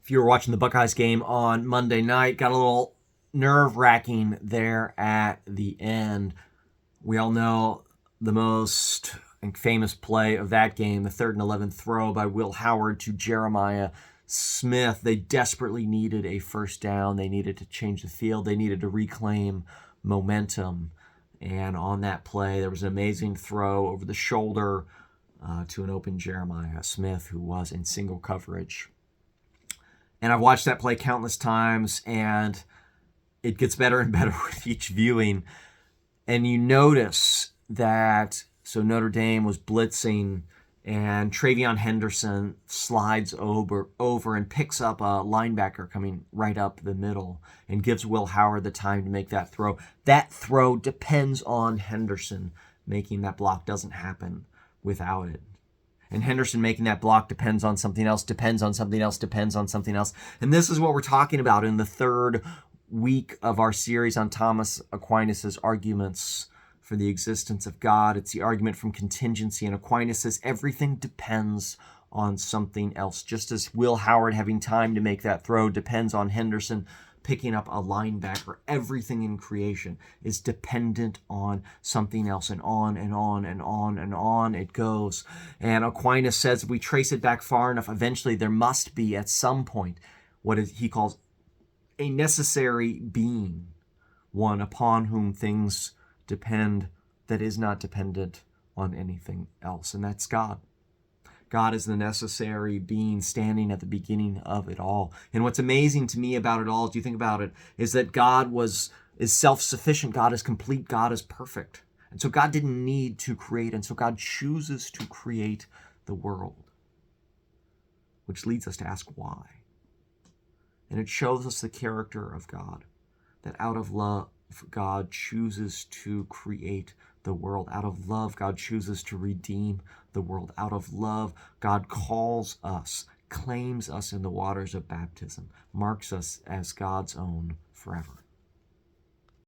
if you were watching the Buckeyes game on Monday night, got a little nerve-wracking there at the end. We all know the most famous play of that game, the 3rd and 11 throw by Will Howard to Jeremiah Smith. They desperately needed a first down. They needed to change the field. They needed to reclaim momentum. And on that play, there was an amazing throw over the shoulder to an open Jeremiah Smith, who was in single coverage. And I've watched that play countless times, and it gets better and better with each viewing. And you notice that, so Notre Dame was blitzing, and TreVeyon Henderson slides over and picks up a linebacker coming right up the middle and gives Will Howard the time to make that throw. That throw depends on Henderson making that block. Doesn't happen without it. And Henderson making that block depends on something else, depends on something else, depends on something else. And this is what we're talking about in the 3rd week of our series on Thomas Aquinas' arguments for the existence of God. It's the argument from contingency. And Aquinas says everything depends on something else. Just as Will Howard having time to make that throw depends on Henderson picking up a linebacker. Everything in creation is dependent on something else, and on and on and on and on it goes. And Aquinas says if we trace it back far enough, eventually there must be at some point what he calls a necessary being, one upon whom things depend that is not dependent on anything else, and that's God. God is the necessary being standing at the beginning of it all. And what's amazing to me about it all, as you think about it, is that God is self-sufficient. God is complete. God is perfect. And so God didn't need to create, and so God chooses to create the world, which leads us to ask why. And it shows us the character of God, that out of love, God chooses to create the world. Out of love, God chooses to redeem the world. Out of love, God calls us, claims us in the waters of baptism, marks us as God's own forever.